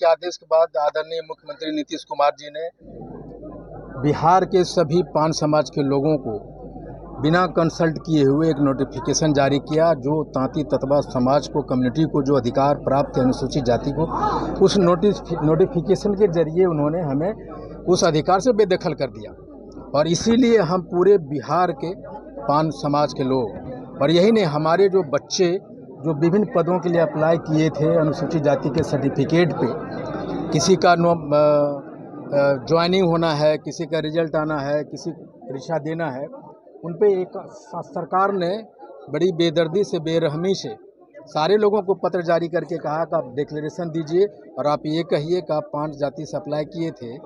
आदेश के बाद आदरणीय मुख्यमंत्री नीतीश कुमार जी ने बिहार के सभी पान समाज के लोगों को बिना कंसल्ट किए हुए एक नोटिफिकेशन जारी किया, जो तांती ततवा समाज को, कम्युनिटी को जो अधिकार प्राप्त है अनुसूचित जाति को, उस नोटिफिकेशन के जरिए उन्होंने हमें उस अधिकार से बेदखल कर दिया। और इसीलिए हम पूरे बिहार के पान समाज के लोग, और यही नहीं, हमारे जो बच्चे जो विभिन्न पदों के लिए अप्लाई किए थे अनुसूचित जाति के सर्टिफिकेट पे, किसी का ज्वाइनिंग होना है, किसी का रिजल्ट आना है, किसी परीक्षा देना है, उन पे एक सरकार ने बड़ी बेदर्दी से, बेरहमी से सारे लोगों को पत्र जारी करके कहा कि आप डिक्लेरेशन दीजिए और आप ये कहिए कि आप 5 जाति से अप्लाई किए थे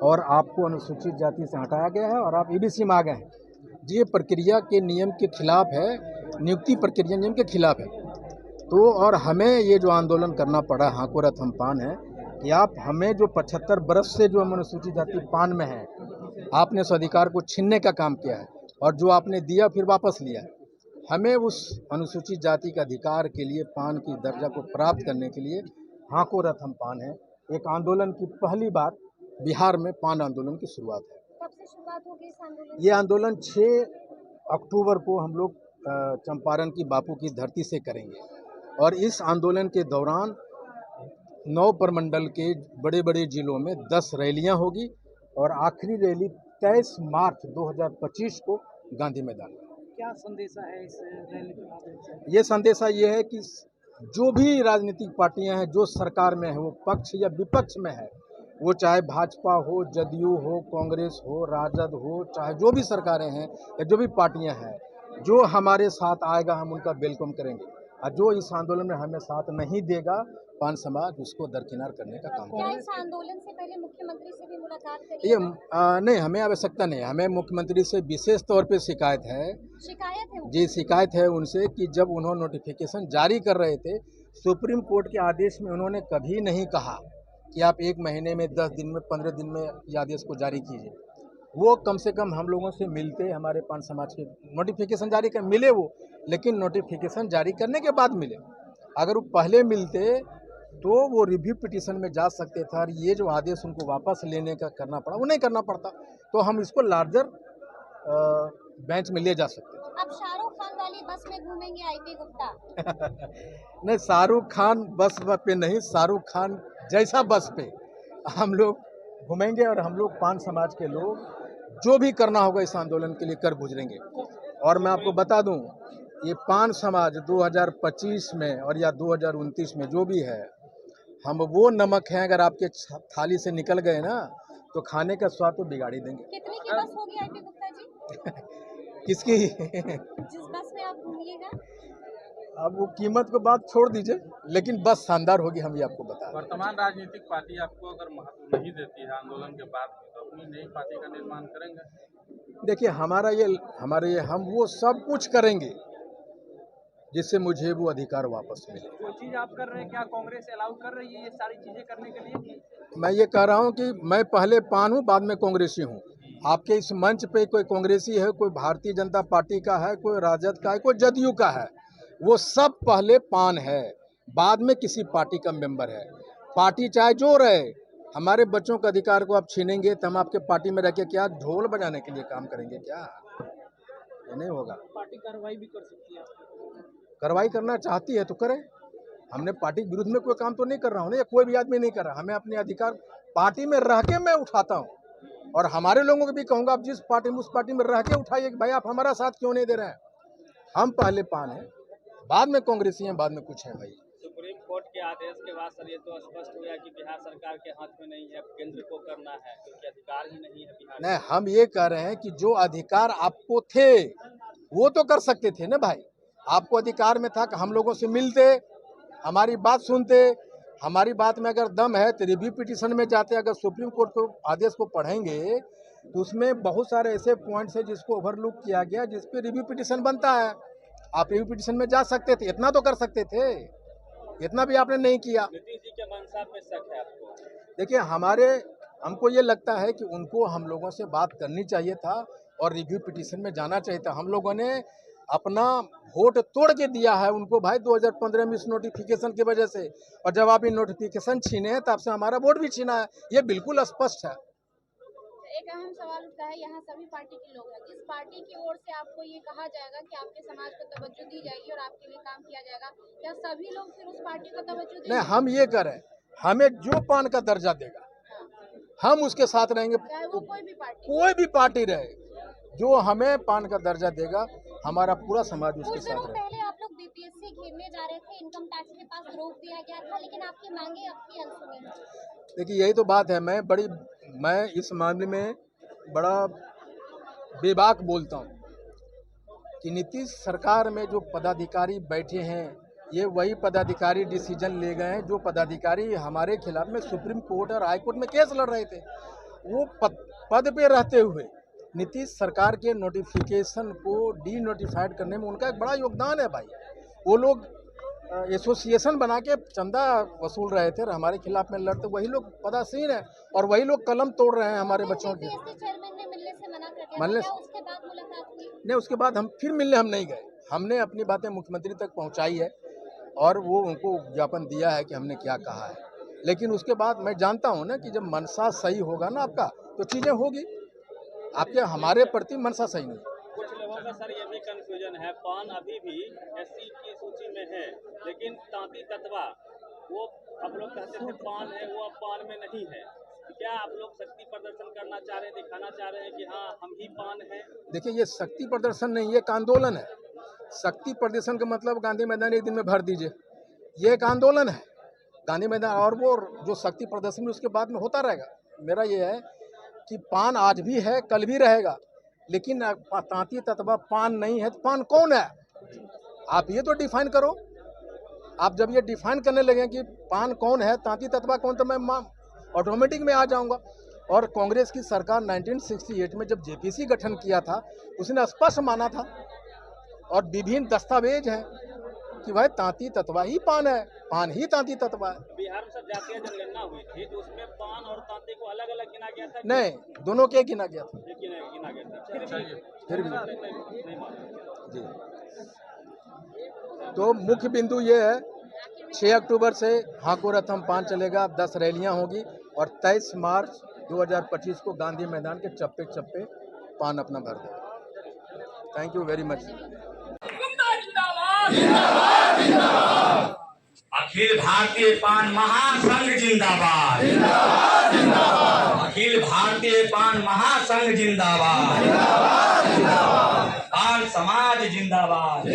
और आपको अनुसूचित जाति से हटाया गया है और आप ईबीसी में आ गए हैं। ये प्रक्रिया के नियम के खिलाफ है, नियुक्ति प्रक्रिया नियम के खिलाफ है। तो और हमें ये जो आंदोलन करना पड़ा, हाको रथ हम पान है, कि आप हमें जो 75 वर्ष से जो हम अनुसूचित जाति पान में हैं, आपने उस अधिकार को छीनने का काम किया है और जो आपने दिया फिर वापस लिया है। हमें उस अनुसूचित जाति के अधिकार के लिए, पान की दर्जा को प्राप्त करने के लिए हाको रथ हम पान है। एक आंदोलन की पहली बार बिहार में पान आंदोलन की शुरुआत है। कब से शुरुआत होगी इस आंदोलन? ये आंदोलन 6 अक्टूबर को हम लोग चंपारण की बापू की धरती से करेंगे और इस आंदोलन के दौरान 9 प्रमंडल के बड़े बड़े जिलों में 10 रैलियां होगी और आखिरी रैली 23 मार्च 2025 को गांधी मैदान में। क्या संदेशा है इस रैली के माध्यम से? ये संदेशा ये है कि जो भी राजनीतिक पार्टियां हैं, जो सरकार में है, वो पक्ष या विपक्ष में है, वो चाहे भाजपा हो, जदयू हो, कांग्रेस हो, राजद हो, चाहे जो भी सरकारें हैं या जो भी पार्टियां हैं, जो हमारे साथ आएगा हम उनका वेलकम करेंगे, और जो इस आंदोलन में हमें साथ नहीं देगा, पान समाज उसको दरकिनार करने का काम क्या करेगा। इस आंदोलन से पहले मुख्यमंत्री से भी मुलाकात करी? ये नहीं, हमें आवश्यकता नहीं है। हमें मुख्यमंत्री से विशेष तौर पे शिकायत है जी, शिकायत है उनसे कि जब उन्होंने नोटिफिकेशन जारी कर रहे थे, सुप्रीम कोर्ट के आदेश में उन्होंने कभी नहीं कहा कि आप 1 महीने में, 10 दिन में, 15 दिन में ये आदेश को जारी कीजिए। वो कम से कम हम लोगों से मिलते, हमारे पान समाज के नोटिफिकेशन जारी कर मिले वो, लेकिन नोटिफिकेशन जारी करने के बाद मिले। अगर वो पहले मिलते तो वो रिव्यू पिटीशन में जा सकते थे और ये जो आदेश उनको वापस लेने का करना पड़ा, वो नहीं करना पड़ता, तो हम इसको लार्जर बेंच में ले जा सकते थे। अब शाहरुख खान वाली बस में घूमेंगे आईपी गुप्ता? नहीं, शाहरुख खान बस पे नहीं, शाहरुख खान जैसा बस पे हम लोग घूमेंगे और हम लोग पान समाज के लोग जो भी करना होगा इस आंदोलन के लिए कर गुजरेंगे। और मैं आपको बता दूं, ये पान समाज 2025 में और या 2029 में जो भी है, हम वो नमक हैं, अगर आपके थाली से निकल गए ना तो खाने का स्वाद तो बिगाड़ ही देंगे। कितने की बस होगी आईपी गुप्ता जी? किसकी? जिस बस में आप घूमिएगा? अब वो कीमत को बात छोड़ दीजिए, लेकिन बस शानदार होगी, हम ये आपको बता रहे हैं। वर्तमान राजनीतिक पार्टी आपको अगर महत्व नहीं देती है आंदोलन के बाद, तो अपनी नई पार्टी का निर्माण करेंगे? देखिए, हमारे ये हम वो सब कुछ करेंगे जिससे मुझे वो अधिकार वापस मिले। जो चीज आप कर रहे हैं, क्या कांग्रेस अलाउ कर रही है ये सारी चीजें करने के लिए? मैं ये कह रहा हूँ कि मैं पहले पान हूँ, बाद में कांग्रेसी हूँ। आपके इस मंच पे कोई कांग्रेसी है, कोई भारतीय जनता पार्टी का है, कोई राजद का है, कोई जदयू का है, वो सब पहले पान है, बाद में किसी पार्टी का मेंबर है। पार्टी चाहे जो रहे, हमारे बच्चों के अधिकार को आप छीनेंगे तो हम आपके पार्टी में रह के क्या ढोल बजाने के लिए काम करेंगे? क्या ये नहीं होगा। पार्टी कार्रवाई भी कर सकती है? कार्रवाई करना चाहती है तो करे। हमने पार्टी के विरुद्ध में कोई काम तो नहीं कर रहा हूँ ना, या कोई भी आदमी नहीं कर रहा। हमें अपने अधिकार पार्टी में रह के मैं उठाता हूँ और हमारे लोगों को भी कहूँगा, आप जिस पार्टी में, उस पार्टी में रह के उठाइए कि भाई आप हमारा साथ क्यों नहीं दे रहे हैं। हम पहले पान हैं, बाद में कांग्रेसी हैं, बाद में कुछ है। भाई सुप्रीम कोर्ट के आदेश के बाद सर ये तो स्पष्ट हुआ कि बिहार सरकार के हाथ में नहीं है, केंद्र को करना है, क्योंकि अधिकार ही नहीं है बिहार। नहीं, हम ये कह रहे हैं कि जो अधिकार आपको थे वो तो कर सकते थे ना भाई। आपको अधिकार में था कि हम लोगों से मिलते, हमारी बात सुनते, हमारी बात में अगर दम है तो रिव्यू पिटीशन में जाते। अगर सुप्रीम कोर्ट को आदेश को पढ़ेंगे तो उसमें बहुत सारे ऐसे पॉइंट्स हैं जिसको ओवरलुक किया गया, जिस पे रिव्यू पिटीशन बनता है। आप रिव्यू पिटीशन में जा सकते थे, इतना तो कर सकते थे, इतना भी आपने नहीं किया। नीतीश जी के मंशा पे शक है आपको? देखिए, हमको ये लगता है कि उनको हम लोगों से बात करनी चाहिए था और रिव्यू पिटीशन में जाना चाहिए था। हम लोगों ने अपना वोट तोड़ के दिया है उनको भाई 2015 में इस नोटिफिकेशन की वजह से, और जब आप ये नोटिफिकेशन छीने हैं तब से हमारा वोट भी छीना है, ये बिल्कुल स्पष्ट है। एक अहम सवाल उठता है, यहाँ सभी पार्टी के लोग हैं, किस पार्टी की ओर से आपको ये कहा जाएगा कि आपके समाज को तवज्जो दी जाएगी और आपके लिए काम किया जाएगा, क्या सभी लोग फिर उस पार्टी को तवज्जो देंगे? नहीं, हम ये करें, हमें जो पान का दर्जा देगा हम उसके साथ रहेंगे, चाहे वो कोई भी पार्टी रहे, जो हमें पान का दर्जा देगा हमारा पूरा समाज उसके कुछ दिनों साथ रहेगा। पहले आप लोग बीपीएससी घेरने जा रहे थे, इनकम टैक्स के पास रोक दिया गया था, लेकिन आपकी मांगे अब भी अनसुनी। देखिए यही तो बात है, मैं इस मामले में बड़ा बेबाक बोलता हूँ कि नीतीश सरकार में जो पदाधिकारी बैठे हैं ये वही पदाधिकारी डिसीजन ले गए हैं जो पदाधिकारी हमारे खिलाफ में सुप्रीम कोर्ट और हाई कोर्ट में केस लड़ रहे थे। वो पद पे रहते हुए नीतीश सरकार के नोटिफिकेशन को डी नोटिफाइड करने में उनका एक बड़ा योगदान है भाई। वो लोग एसोसिएशन बना के चंदा वसूल रहे थे और हमारे खिलाफ में लड़ते, वही लोग पदासीन है और वही लोग कलम तोड़ रहे हैं हमारे बच्चों के। चेयरमैन ने मिलने से मना कर दिया, मिलने क्या उसके बाद मुलाकात हुई? नहीं, उसके बाद हम फिर मिलने हम नहीं गए, हमने अपनी बातें मुख्यमंत्री तक पहुंचाई है और वो उनको ज्ञापन दिया है कि हमने क्या कहा है। लेकिन उसके बाद मैं जानता हूं ना कि जब मनसा सही होगा ना आपका तो चीज़ें होगी, आपके हमारे प्रति मनसा सही नहीं। कुछ लोगों का सर ये भी कंफ्यूजन है, पान अभी भी एससी की सूची में है, लेकिन तांती तत्वा वो आप लोग कहते थे पान है, वो अब पान में नहीं है। क्या आप लोग शक्ति प्रदर्शन करना चाह रहे हैं, दिखाना चाह रहे हैं कि हाँ हम ही पान हैं? देखिए ये शक्ति प्रदर्शन नहीं, ये एक आंदोलन है। शक्ति प्रदर्शन का मतलब गांधी मैदान एक दिन में भर दीजिए, ये एक आंदोलन है गांधी मैदान, और वो जो शक्ति प्रदर्शन उसके बाद में होता रहेगा। मेरा ये है कि पान आज भी है, कल भी रहेगा, लेकिन तांती तत्वा पान नहीं है तो पान कौन है आप ये तो डिफाइन करो। आप जब ये डिफाइन करने लगे कि पान कौन है, तांती तत्वा कौन, तो मैं ऑटोमेटिक में आ जाऊंगा। और कांग्रेस की सरकार 1968 में जब जेपीसी गठन किया था उसने स्पष्ट माना था और विभिन्न दस्तावेज हैं कि भाई तांती तत्वा ही पान है, पान ही तांती तत्वा है। बिहार में सब जातीय जनगणना हुई थी तो उसमें पान और तांती को अलग अलग गिना गया था? नहीं, दोनों के गिना गया था। गिना गया था, फिर भी नहीं माना जी। तो मुख्य बिंदु ये है 6 अक्टूबर से हाको रथम पान चलेगा, 10 रैलियां होगी और 23 मार्च 2025 को गांधी मैदान के चप्पे चप्पे पान अपना भर देगा। Thank you very much. Akhil Bharatiya Paan महासंघ जिंदाबाद, अखिल भारतीय पान महासंघ जिंदाबाद, पान समाज जिंदाबाद।